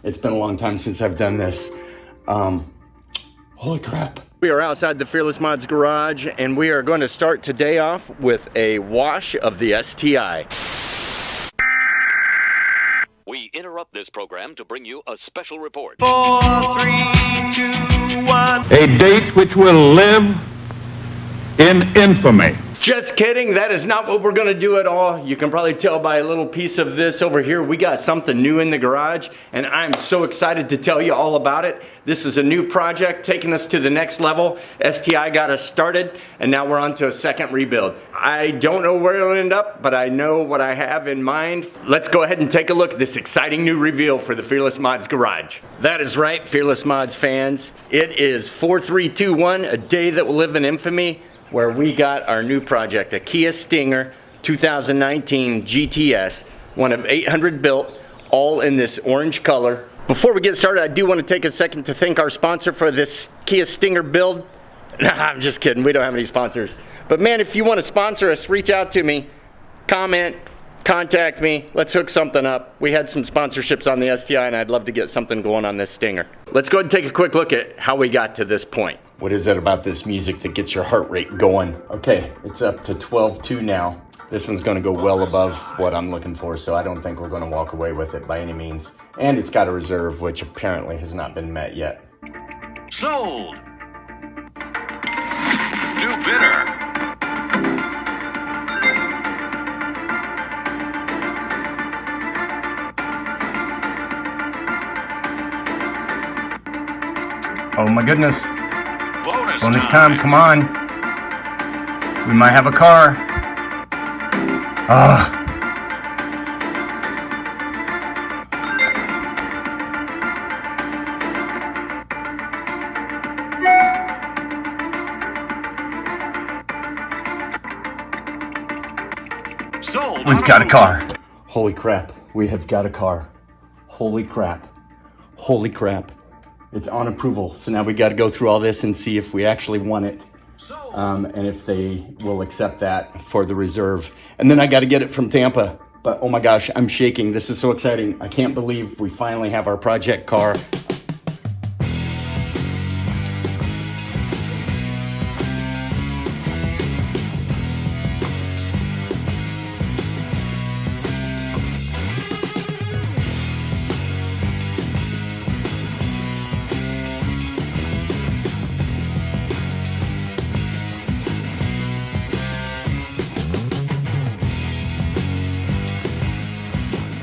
It's been a long time since I've done this. Holy crap. We are outside the Fearless Mods garage, and we are going to start today off with a wash of the STI. We interrupt this program to bring you a special report. 4, 3, 2, 1. A date which will live in infamy. Just kidding, that is not what we're gonna do at all. You can probably tell by a little piece of this over here, we got something new in the garage, and I'm so excited to tell you all about it. This is a new project taking us to the next level. STI got us started, and now we're on to a second rebuild. I don't know where it'll end up, but I know what I have in mind. Let's go ahead and take a look at this exciting new reveal for the Fearless Mods garage. That is right, Fearless Mods fans. It is 4321, a day that will live in infamy, where we got our new project, a Kia Stinger 2019 GTS, one of 800 built, all in this orange color. Before we get started, I do want to take a second to thank our sponsor for this Kia Stinger build. Nah, I'm just kidding, we don't have any sponsors. But man, if you want to sponsor us, reach out to me, comment, contact me, let's hook something up. We had some sponsorships on the STI, and I'd love to get something going on this Stinger. Let's go ahead and take a quick look at how we got to this point. What is it about this music that gets your heart rate going? Okay, it's up to 12.2 now. This one's gonna go well above what I'm looking for, so I don't think we're gonna walk away with it by any means. And it's got a reserve, which apparently has not been met yet. Sold. Do bidder. Oh my goodness. Bonus time, come on. We might have a car. Sold. We've got a car. Holy crap, we have got a car. Holy crap. Holy crap. It's on approval, so now we got to go through all this and see if we actually want it, and if they will accept that for the reserve. And then I got to get it from Tampa. But oh my gosh, I'm shaking. This is so exciting. I can't believe we finally have our project car.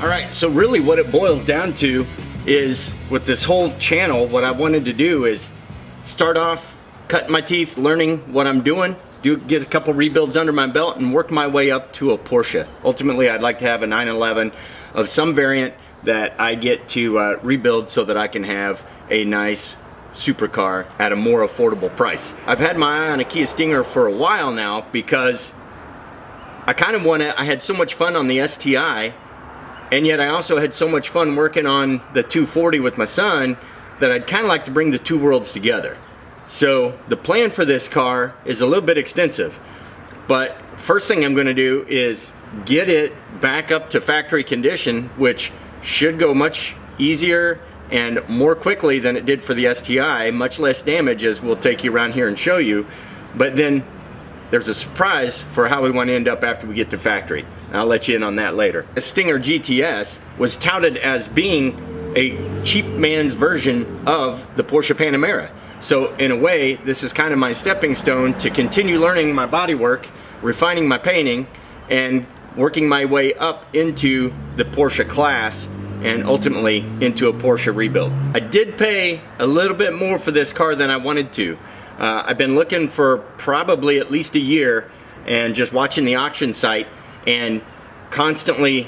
All right, so really what it boils down to is, with this whole channel, what I wanted to do is start off cutting my teeth, learning what I'm doing, get a couple rebuilds under my belt, and work my way up to a Porsche. Ultimately, I'd like to have a 911 of some variant that I get to rebuild so that I can have a nice supercar at a more affordable price. I've had my eye on a Kia Stinger for a while now because I kind of I had so much fun on the STI, and yet I also had so much fun working on the 240 with my son that I'd kind of like to bring the two worlds together. So the plan for this car is a little bit extensive, but first thing I'm going to do is get it back up to factory condition, which should go much easier and more quickly than it did for the STI, much less damage, as we'll take you around here and show you. But then there's a surprise for how we want to end up after we get to factory. I'll let you in on that later. The Stinger GTS was touted as being a cheap man's version of the Porsche Panamera. So in a way, this is kind of my stepping stone to continue learning my bodywork, refining my painting, and working my way up into the Porsche class and ultimately into a Porsche rebuild. I did pay a little bit more for this car than I wanted to. I've been looking for probably at least a year and just watching the auction site and constantly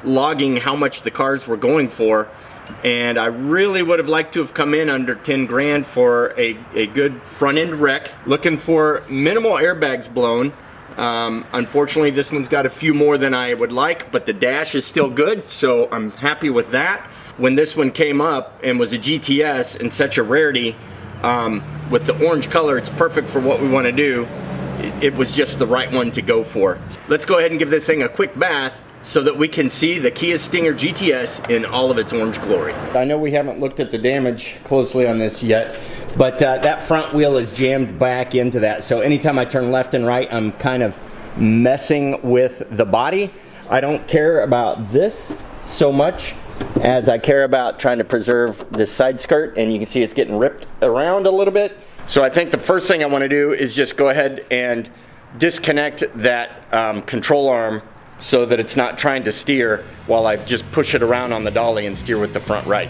logging how much the cars were going for, and I really would have liked to have come in under 10 grand for a good front end wreck. Looking for minimal airbags blown. Unfortunately, this one's got a few more than I would like, but the dash is still good, so I'm happy with that. When this one came up and was a GTS and such a rarity, with the orange color, it's perfect for what we want to do. It was just the right one to go for. Let's go ahead and give this thing a quick bath so that we can see the Kia Stinger GTS in all of its orange glory. I know we haven't looked at the damage closely on this yet, but that front wheel is jammed back into that. So anytime I turn left and right, I'm kind of messing with the body. I don't care about this so much as I care about trying to preserve this side skirt, and you can see it's getting ripped around a little bit. So I think the first thing I want to do is just go ahead and disconnect that control arm so that it's not trying to steer while I just push it around on the dolly and steer with the front right.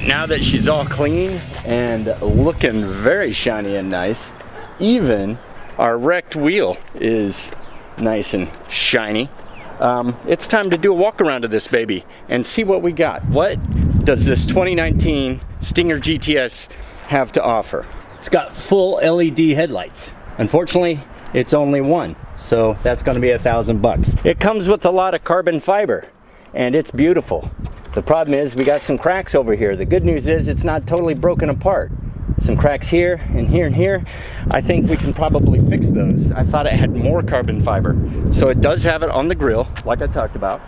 Now that she's all clean and looking very shiny and nice, even our wrecked wheel is nice and shiny, it's time to do a walk around of this baby and see what we got. What does this 2019 Stinger GTS have to offer? It's got full LED headlights. Unfortunately, it's only one, so that's going to be $1,000. It comes with a lot of carbon fiber, and it's beautiful. The problem is we got some cracks over here. The good news is it's not totally broken apart. Some cracks here and here and here. I think we can probably fix those. I thought it had more carbon fiber. So it does have it on the grille, like I talked about.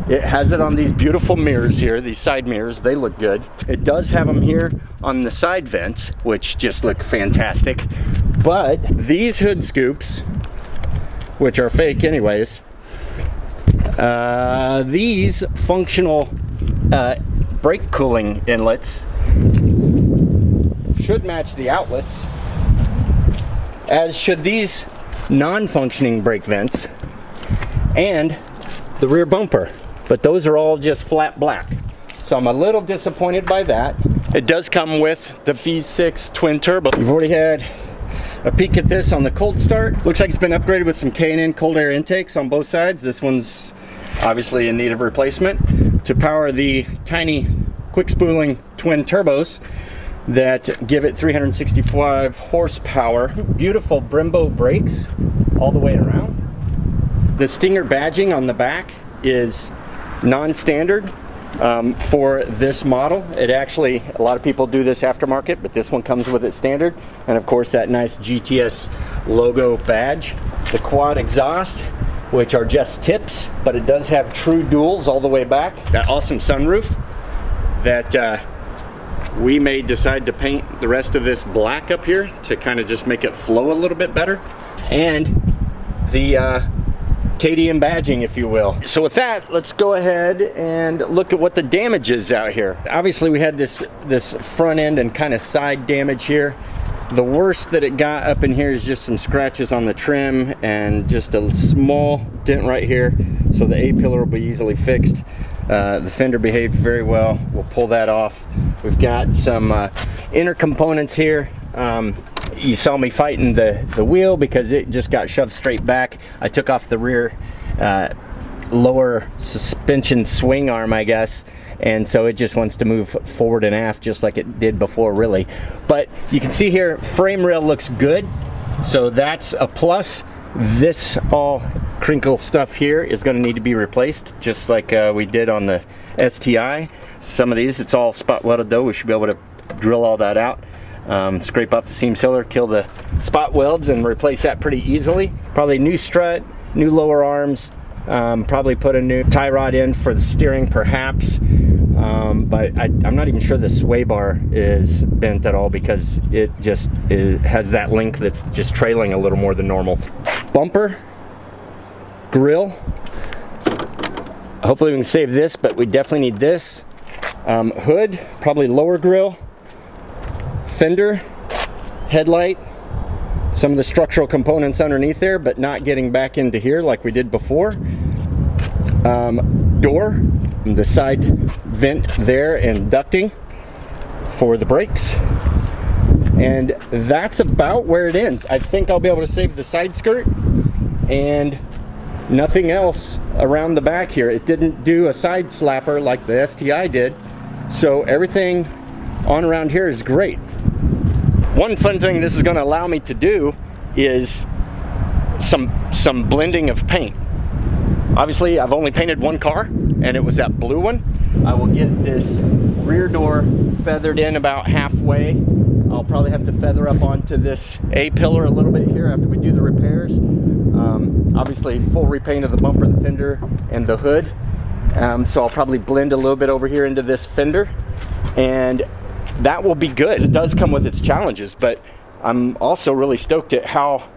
It has it on these beautiful mirrors here, these side mirrors. They look good. It does have them here on the side vents, which just look fantastic. But these hood scoops, which are fake anyways, these functional brake cooling inlets should match the outlets, as should these non-functioning brake vents and the rear bumper, but those are all just flat black. So I'm a little disappointed by that. It does come with the V6 twin turbo. We've already had a peek at this on the cold start. Looks like it's been upgraded with some K&N cold air intakes on both sides. This one's obviously in need of replacement to power the tiny quick spooling twin turbos that give it 365 horsepower. Beautiful Brembo brakes all the way around. The Stinger badging on the back is non-standard for this model. It actually, a lot of people do this aftermarket, but this one comes with it standard. And of course that nice GTS logo badge. The quad exhaust, which are just tips, but it does have true duals all the way back. That awesome sunroof that we may decide to paint the rest of this black up here to kind of just make it flow a little bit better. And the KDM badging, if you will. So with that, let's go ahead and look at what the damage is out here. Obviously we had this front end and kind of side damage here. The worst that it got up in here is just some scratches on the trim and just a small dent right here. So the A-pillar will be easily fixed. The fender behaved very well. We'll pull that off. We've got some inner components here. You saw me fighting the wheel because it just got shoved straight back. I took off the rear lower suspension swing arm, I guess, and so it just wants to move forward and aft just like it did before, really. But you can see here, frame rail looks good, so that's a plus. This all crinkle stuff here is going to need to be replaced, just like we did on the STI. Some of these, it's all spot welded though. We should be able to drill all that out, scrape off the seam sealer, kill the spot welds, and replace that pretty easily. Probably new strut, new lower arms, Probably put a new tie rod in for the steering perhaps. But I'm not even sure the sway bar is bent at all because it just has that link that's just trailing a little more than normal. Bumper, grill. Hopefully we can save this, but we definitely need this. Hood, probably lower grill. Fender, headlight. Some of the structural components underneath there, but not getting back into here like we did before. Door, the side vent there, and ducting for the brakes. And that's about where it ends. I think I'll be able to save the side skirt and nothing else around the back here. It didn't do a side slapper like the STI did, so everything on around here is great. One fun thing this is going to allow me to do is some blending of paint. Obviously, I've only painted one car, and it was that blue one. I will get this rear door feathered in about halfway. I'll probably have to feather up onto this A-pillar a little bit here after we do the repairs. Obviously, full repaint of the bumper, the fender, and the hood. So I'll probably blend a little bit over here into this fender, and that will be good. It does come with its challenges, but I'm also really stoked at how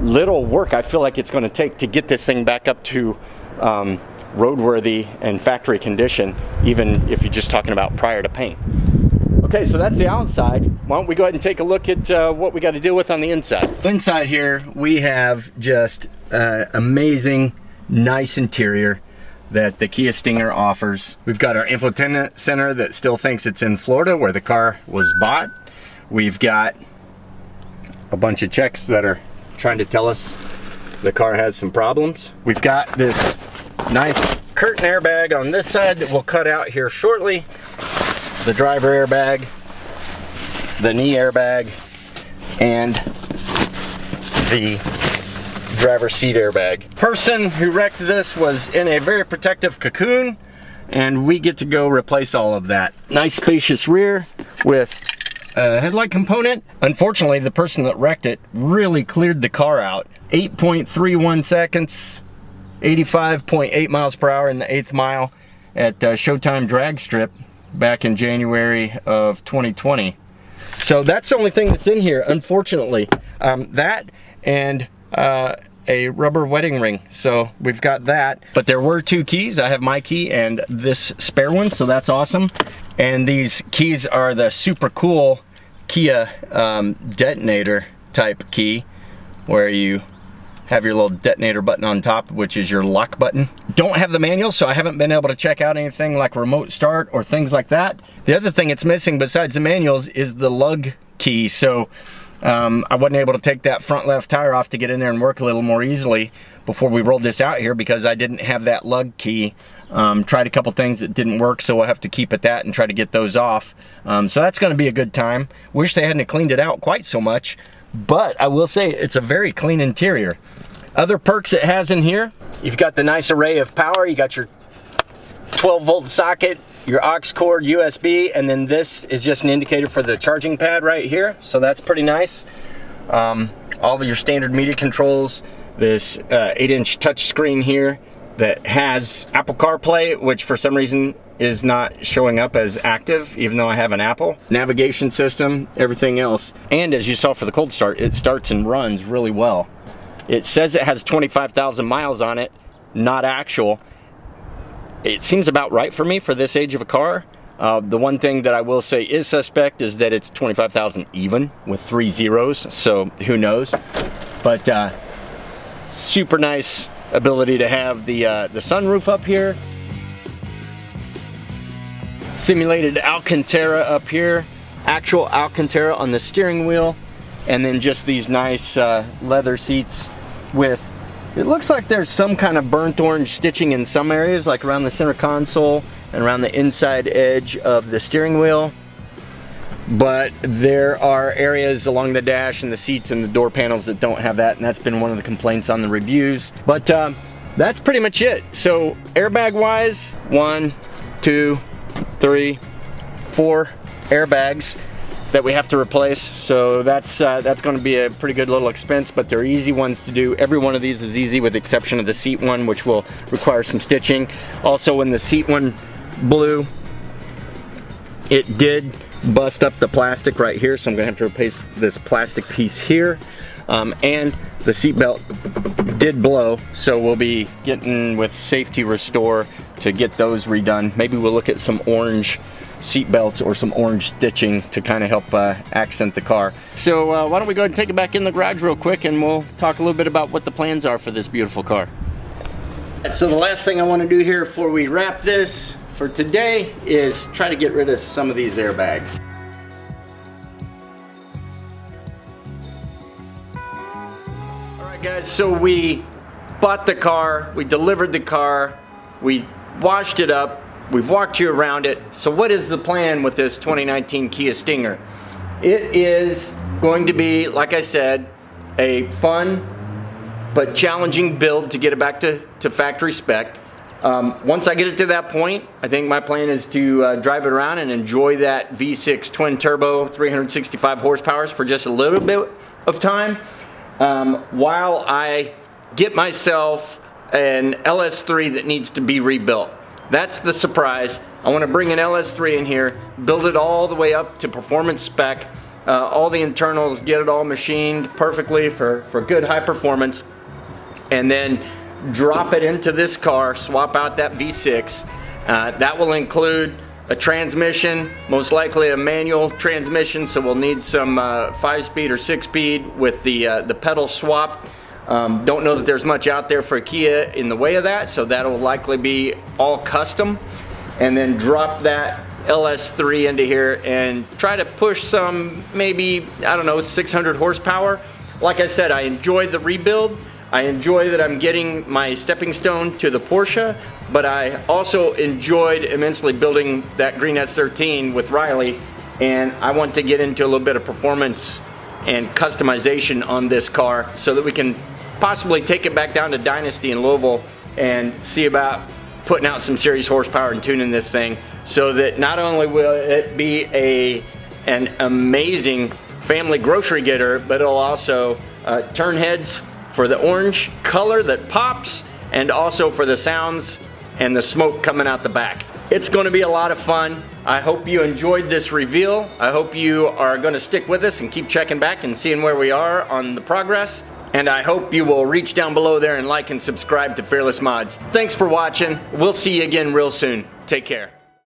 little work I feel like it's going to take to get this thing back up to roadworthy and factory condition, even if you're just talking about prior to paint. Okay, so that's the outside. Why don't we go ahead and take a look at what we got to deal with on the inside. Inside here, we have just amazing, nice interior that the Kia Stinger offers. We've got our infotainment center that still thinks it's in Florida where the car was bought. We've got a bunch of checks that are trying to tell us the car has some problems. We've got this nice curtain airbag on this side that we'll cut out here shortly. The driver airbag, the knee airbag, and the driver's seat airbag. Person who wrecked this was in a very protective cocoon, and we get to go replace all of that. Nice spacious rear with a headlight component. Unfortunately, the person that wrecked it really cleared the car out. 8.31 seconds, 85.8 miles per hour in the 8th mile at Showtime Drag Strip back in January of 2020. So that's the only thing that's in here, unfortunately. That and a rubber wedding ring. So we've got that. But there were 2 keys. I have my key and this spare one, so that's awesome. And these keys are the super cool Kia detonator type key, where you have your little detonator button on top, which is your lock button. Don't have the manual, so I haven't been able to check out anything like remote start or things like that. The other thing it's missing besides the manuals is the lug key. So I wasn't able to take that front left tire off to get in there and work a little more easily before we rolled this out here because I didn't have that lug key. Tried a couple things that didn't work, so we'll have to keep at that and try to get those off. So that's going to be a good time. Wish they hadn't cleaned it out quite so much, but I will say it's a very clean interior. Other perks it has in here, you've got the nice array of power. You got your 12-volt socket, your aux cord, USB, and then this is just an indicator for the charging pad right here. So that's pretty nice. All of your standard media controls, this 8-inch touch screen here that has Apple CarPlay, which for some reason is not showing up as active, even though I have an Apple. Navigation system, everything else. And as you saw for the cold start, it starts and runs really well. It says it has 25,000 miles on it, not actual. It seems about right for me for this age of a car. The one thing that I will say is suspect is that it's 25,000 even with 3 zeros, so who knows. But super nice ability to have the sunroof up here. Simulated Alcantara up here, actual Alcantara on the steering wheel, and then just these nice leather seats with, it looks like there's some kind of burnt orange stitching in some areas, like around the center console and around the inside edge of the steering wheel. But there are areas along the dash and the seats and the door panels that don't have that, and that's been one of the complaints on the reviews. But that's pretty much it. So airbag wise, 1, 2, 3, 4 airbags. that we have to replace, so that's going to be a pretty good little expense, but they're easy ones to do. Every one of these is easy with the exception of the seat one, which will require some stitching. Also, when the seat one blew, it did bust up the plastic right here, so I'm gonna have to replace this plastic piece here. And the seat belt did blow, so we'll be getting with Safety Restore to get those redone. Maybe we'll look at some orange seat belts or some orange stitching to kind of help accent the car. So why don't we go ahead and take it back in the garage real quick, and we'll talk a little bit about what the plans are for this beautiful car. So the last thing I want to do here before we wrap this for today is try to get rid of some of these airbags. Alright guys, so we bought the car, we delivered the car, we washed it up, we've walked you around it. So what is the plan with this 2019 Kia Stinger? It is going to be, like I said, a fun but challenging build to get it back to factory spec. Once I get it to that point, I think my plan is to drive it around and enjoy that V6 twin turbo 365 horsepower for just a little bit of time, while I get myself an LS3 that needs to be rebuilt. That's the surprise. I want to bring an LS3 in here, build it all the way up to performance spec, all the internals, get it all machined perfectly for good high performance, and then drop it into this car, swap out that V6. That will include a transmission, most likely a manual transmission, so we'll need some 5-speed or 6-speed with the pedal swap. Don't know that there's much out there for Kia in the way of that, so that'll likely be all custom. And then drop that LS3 into here and try to push some, maybe, I don't know, 600 horsepower. Like I said, I enjoy the rebuild. I enjoy that I'm getting my stepping stone to the Porsche, but I also enjoyed immensely building that green S13 with Riley, and I want to get into a little bit of performance and customization on this car so that we can possibly take it back down to Dynasty in Louisville and see about putting out some serious horsepower and tuning this thing, so that not only will it be an amazing family grocery getter, but it'll also turn heads for the orange color that pops, and also for the sounds and the smoke coming out the back. It's going to be a lot of fun. I hope you enjoyed this reveal. I hope you are going to stick with us and keep checking back and seeing where we are on the progress. And I hope you will reach down below there and like and subscribe to Fearless Mods. Thanks for watching. We'll see you again real soon. Take care.